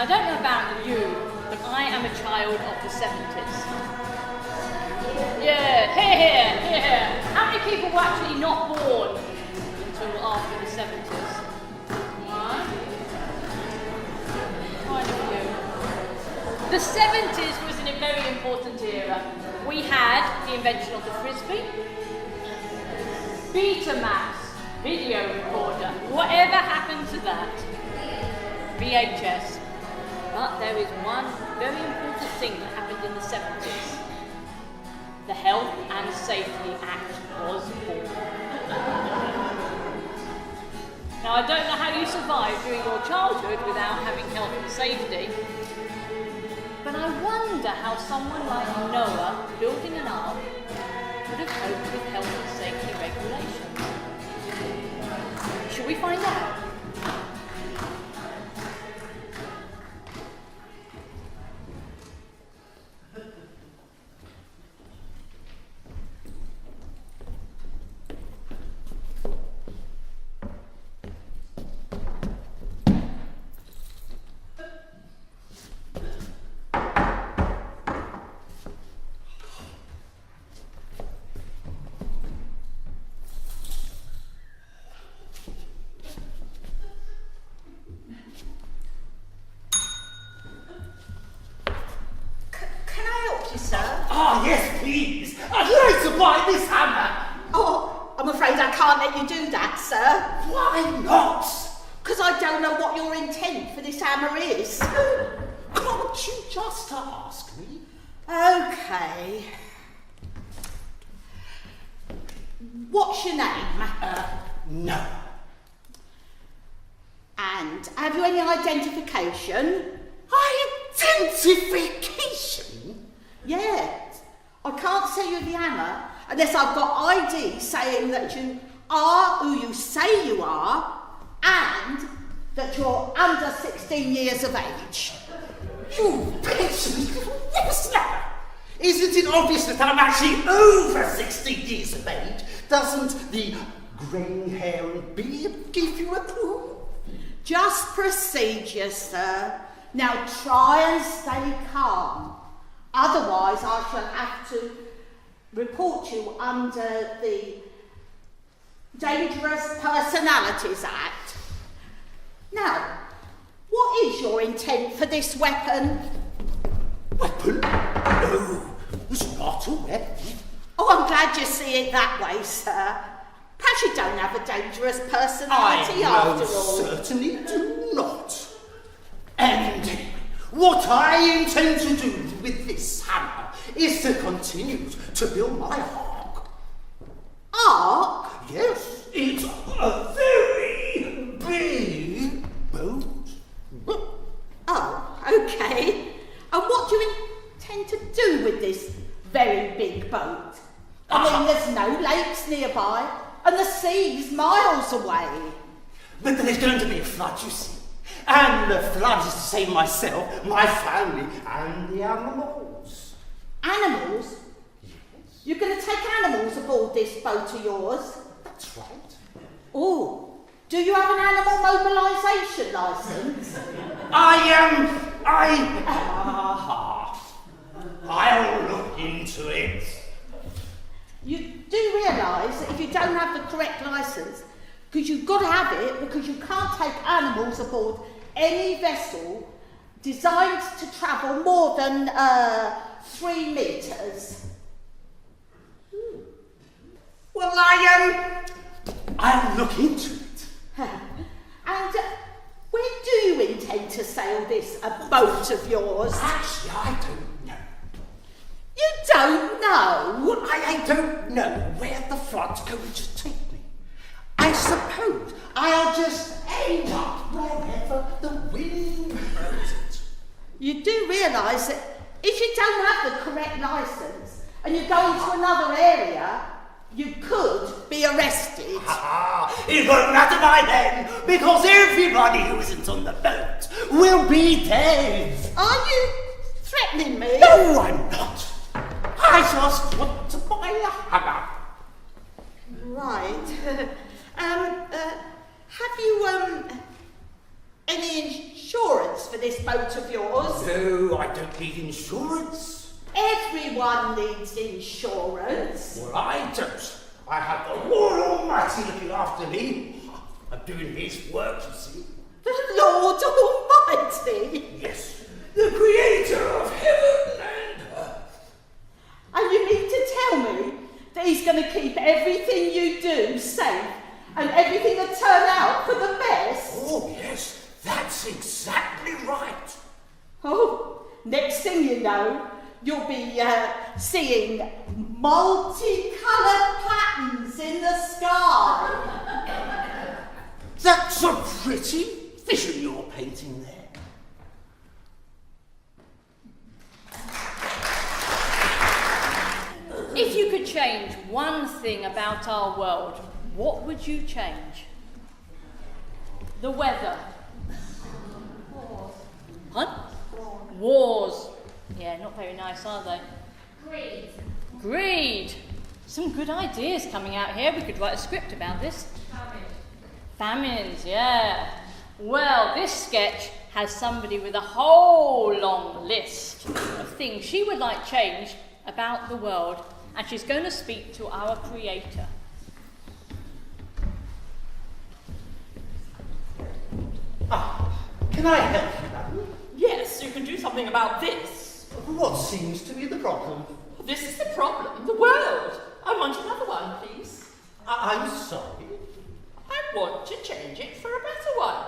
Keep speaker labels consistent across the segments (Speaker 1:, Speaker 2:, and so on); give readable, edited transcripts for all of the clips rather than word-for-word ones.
Speaker 1: Now, I don't know about you, but I am a child of the 70s. Yeah, here. How many people were actually not born until after the 70s? One. Quite a few. The 70s was a very important era. We had the invention of the Frisbee, Betamax, video recorder, whatever happened to that? VHS. But there is one very important thing that happened in the 70s. The Health and Safety Act was born. Now, I don't know how you survived during your childhood without having health and safety, but I wonder how someone like Noah building an ark would have coped with health and safety regulations. Shall we find out?
Speaker 2: Yes, please. I'd like to buy this hammer.
Speaker 3: Oh, I'm afraid I can't let you do that, sir.
Speaker 2: Why not?
Speaker 3: Because I don't know what your intent for this hammer is.
Speaker 2: Can't you just ask me?
Speaker 3: Okay. What's your name?
Speaker 2: No.
Speaker 3: And have you any identification?
Speaker 2: Identification?
Speaker 3: Yes. I can't sell you the hammer unless I've got ID saying that you are who you say you are and that you're under 16 years of age.
Speaker 2: You pensioned whippersnapper! Isn't it obvious that I'm actually over 16 years of age? Doesn't the grey hair and beard give you a clue?
Speaker 3: Just procedure, sir. Now try and stay calm. Otherwise, I shall have to report you under the Dangerous Personalities Act. Now, what is your intent for this weapon?
Speaker 2: Weapon? No, it's not a weapon.
Speaker 3: Oh, I'm glad you see it that way, sir. Perhaps you don't have a dangerous personality after all.
Speaker 2: Certainly do not. And anyway, what I intend to do with this hammer is to continue to build my ark.
Speaker 3: Ark?
Speaker 2: Yes, it's a very big boat.
Speaker 3: Oh, okay. And what do you intend to do with this very big boat? I mean, there's no lakes nearby, and the sea's miles away.
Speaker 2: But there's going to be a flood, you see. And the flood is to save myself, my family, and the animals.
Speaker 3: Animals?
Speaker 2: Yes.
Speaker 3: You're going to take animals aboard this boat of yours?
Speaker 2: That's right.
Speaker 3: Oh, do you have an animal mobilisation licence?
Speaker 2: I'll look into it.
Speaker 3: You do realise that if you don't have the correct licence, because you've got to have it, because you can't take animals aboard any vessel designed to travel more than 3 metres.
Speaker 2: Well, I'll look into it.
Speaker 3: And where do you intend to sail this boat of yours?
Speaker 2: Actually, I don't know.
Speaker 3: You don't know?
Speaker 2: Well, I don't know where the flood's going to take me. I suppose I'll just end up wherever the wind blows it.
Speaker 3: You do realise that if you don't have the correct licence and you go into another area, you could be arrested.
Speaker 2: It won't matter by then, because everybody who isn't on the boat will be dead.
Speaker 3: Are you threatening me?
Speaker 2: No, I'm not. I just want to buy a hammer.
Speaker 3: Right. Have you any insurance for this boat of yours?
Speaker 2: No, I don't need insurance.
Speaker 3: Everyone needs insurance.
Speaker 2: Well, I don't. I have the Lord Almighty looking after me. I'm doing his work, you see.
Speaker 3: The Lord Almighty?
Speaker 2: Yes, the creator of heaven and earth.
Speaker 3: And you mean to tell me that he's going to keep everything you do safe and everything will turn out for the best?
Speaker 2: Oh, yes, that's exactly right.
Speaker 3: Oh, next thing you know, you'll be seeing multicoloured patterns in the sky.
Speaker 2: That's a pretty vision you're painting there.
Speaker 1: If you could change one thing about our world, what would you change? The weather.
Speaker 4: Wars.
Speaker 1: Huh? Wars. Yeah, not very nice, are they?
Speaker 4: Greed.
Speaker 1: Greed. Some good ideas coming out here. We could write a script about this. Famines, yeah. Well, this sketch has somebody with a whole long list of things she would like changed about the world, and she's going to speak to our creator.
Speaker 2: Can I help you, madam?
Speaker 5: Yes, you can do something about this.
Speaker 2: What seems to be the problem?
Speaker 5: This is the problem. The world. I want another one, please.
Speaker 2: I'm sorry.
Speaker 5: I want to change it for a better one.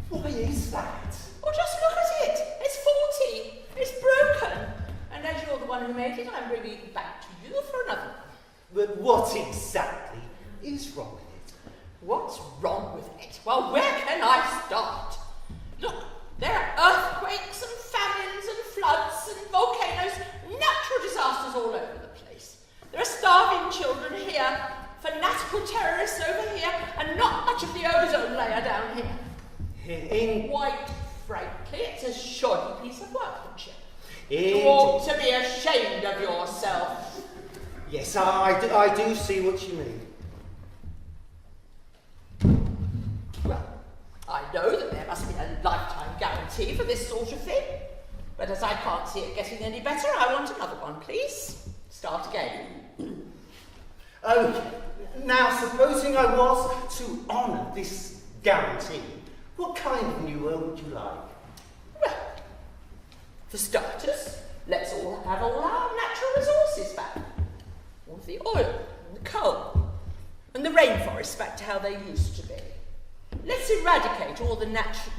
Speaker 2: Why is that?
Speaker 5: Well, just look at it. It's faulty. It's broken. And as you're the one who made it, I'm bringing it back to you for another one.
Speaker 2: But what exactly is wrong with it?
Speaker 5: What's wrong with it? Well, where can I start? Look, there are earthquakes and famines and floods and volcanoes, natural disasters all over the place. There are starving children here, fanatical terrorists over here, and not much of the ozone layer down here. Quite frankly, it's a shoddy piece of workmanship. You ought to be ashamed of yourself.
Speaker 2: Yes, I do see what you mean.
Speaker 5: Well, I know that there must be a lifetime guarantee for this sort of thing, but as I can't see it getting any better, I want another one, please. Start again.
Speaker 2: Okay, now supposing I was to honour this guarantee, what kind of new world would you like?
Speaker 5: Well, for starters, let's all have all our natural resources back. All the oil, and the coal, and the rainforests back to how they used to be. Let's eradicate all the natural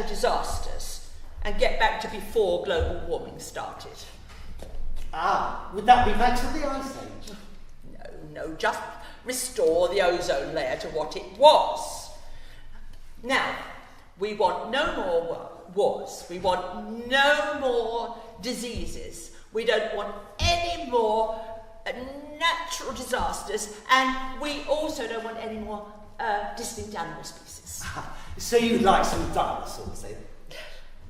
Speaker 5: disasters and get back to before global warming started.
Speaker 2: Would that be back to the Ice Age?
Speaker 5: No, just restore the ozone layer to what it was. Now, we want no more wars. We want no more diseases. We don't want any more natural disasters, and we also don't want any more distinct animal species.
Speaker 2: So you'd like some dinosaurs then?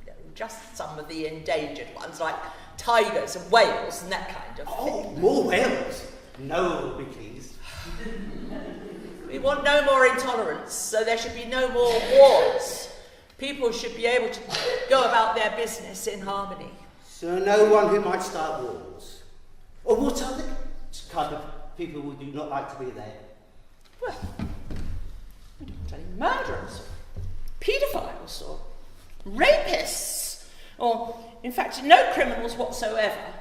Speaker 5: No, just some of the endangered ones, like tigers and whales and that kind of thing.
Speaker 2: Oh, more whales? No one will be pleased.
Speaker 5: We want no more intolerance, so there should be no more wars. People should be able to go about their business in harmony.
Speaker 2: So no one who might start wars? Or what other kind of people would you not like to be there?
Speaker 5: Well, we don't want any murderers, or paedophiles, or rapists, or, in fact, no criminals whatsoever.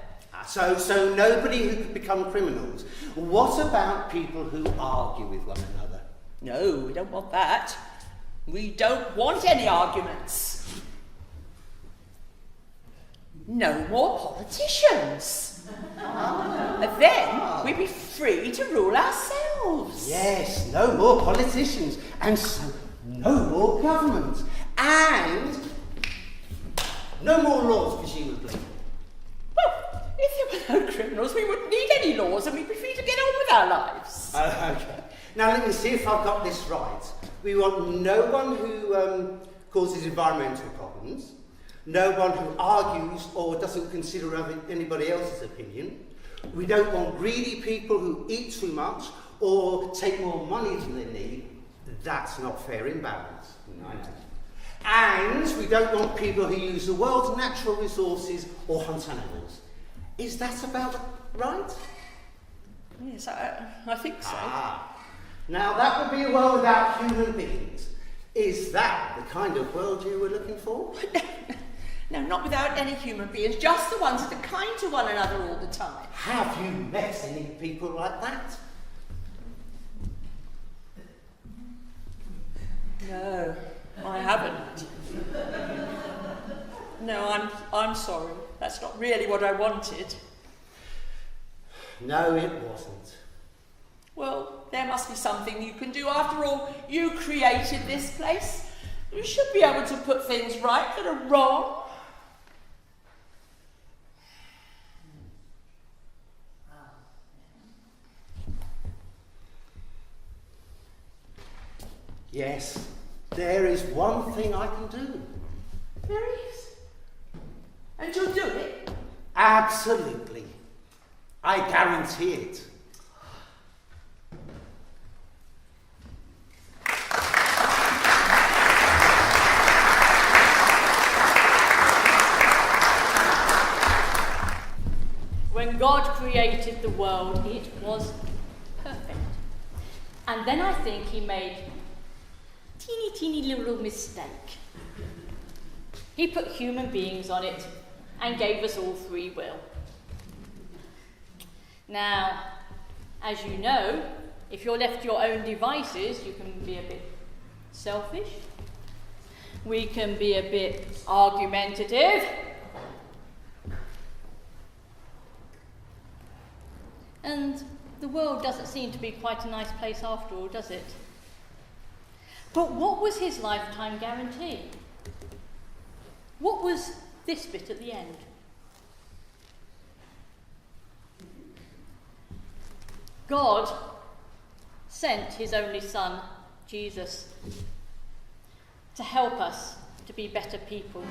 Speaker 2: So nobody who could become criminals. What about people who argue with one another?
Speaker 5: No, we don't want that. We don't want any arguments. No more politicians. Then we'd be free to rule ourselves.
Speaker 2: Yes, no more politicians, and so no more government, and no more laws, presumably.
Speaker 5: Well, if there were no criminals, we wouldn't need any laws and we'd be free to get on with our lives.
Speaker 2: Okay. Now let me see if I've got this right. We want no one who causes environmental problems, no one who argues or doesn't consider anybody else's opinion. We don't want greedy people who eat too much or take more money than they need. That's not fair imbalance. Neither. And we don't want people who use the world's natural resources or hunt animals. Is that about right?
Speaker 5: Yes, I think so.
Speaker 2: Now that would be a world without human beings. Is that the kind of world you were looking for?
Speaker 5: No, not without any human beings, just the ones that are kind to one another all the time.
Speaker 2: Have you met any people like that?
Speaker 5: No, I haven't. No, I'm sorry. That's not really what I wanted.
Speaker 2: No, it wasn't.
Speaker 5: Well, there must be something you can do. After all, you created this place. You should be able to put things right that are wrong.
Speaker 2: Yes, there is one thing I can do.
Speaker 5: There is. And you'll do it?
Speaker 2: Absolutely. I guarantee it.
Speaker 1: When God created the world, it was perfect. And then I think he made a teeny little mistake. He put human beings on it and gave us all free will. Now, as you know, if you're left to your own devices, you can be a bit selfish. We can be a bit argumentative. And the world doesn't seem to be quite a nice place after all, does it? But what was his lifetime guarantee? What was this bit at the end? God sent his only son, Jesus, to help us to be better people.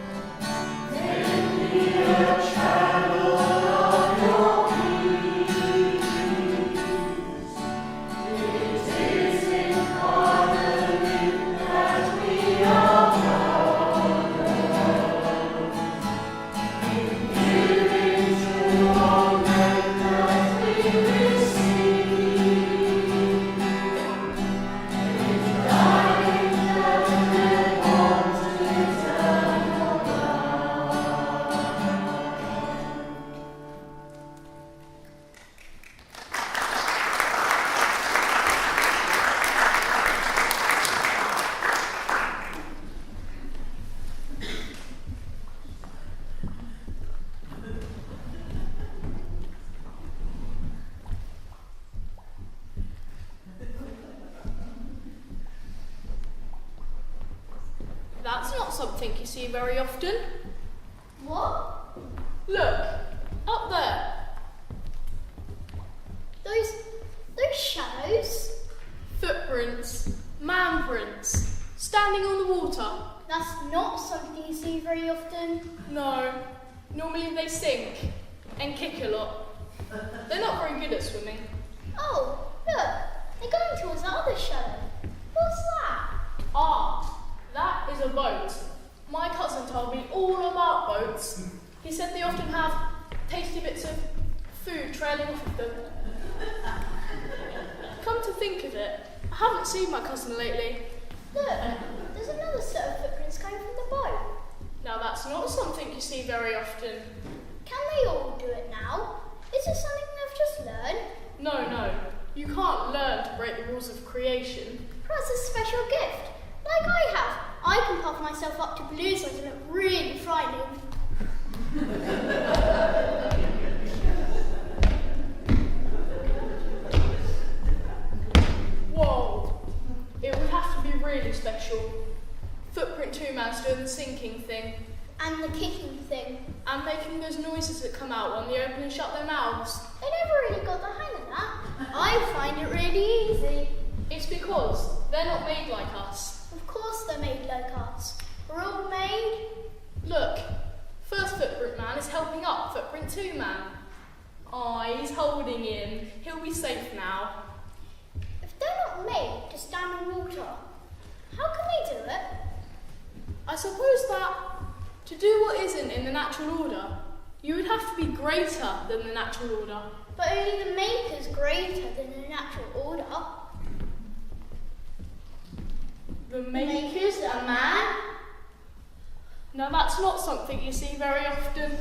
Speaker 6: That's not something you see very often.
Speaker 4: What?
Speaker 6: Look, up there.
Speaker 4: Those shadows?
Speaker 6: Footprints, man prints, standing on the water.
Speaker 4: That's not something you see very often.
Speaker 6: No, normally they sink and kick a lot. They're not very good at swimming.
Speaker 4: Oh, look, they're going towards that other shadow. What's that?
Speaker 6: Ah, that is a boat. My cousin told me all about boats. He said they often have tasty bits of food trailing off of them. Come to think of it, I haven't seen my cousin lately.
Speaker 4: Look, there's another set of footprints coming from the boat.
Speaker 6: Now that's not something you see very often.
Speaker 4: Can they all do it now? Is it something they've just learned?
Speaker 6: No, you can't learn to break the rules of creation.
Speaker 4: Perhaps a special gift, like I have. I can puff myself up to balloons and look really frightening.
Speaker 6: Whoa, it would have to be really special. Footprint 2 man's doing the sinking thing.
Speaker 4: And the kicking thing.
Speaker 6: And making those noises that come out when they open and shut their mouths.
Speaker 4: I never really got the hang of that. I find it really easy.
Speaker 6: It's because they're not made like us.
Speaker 4: Of course they're made like us. We're all made.
Speaker 6: Look, first footprint man is helping up footprint 2 man. He's holding him. He'll be safe now.
Speaker 4: If they're not made to stand in water. How can they do it?
Speaker 6: I suppose that to do what isn't in the natural order, you would have to be greater than the natural order.
Speaker 4: But only the Maker's greater than the natural order.
Speaker 6: The
Speaker 4: The
Speaker 6: maker.
Speaker 4: Maker's a man.
Speaker 6: Now that's not something you see very often.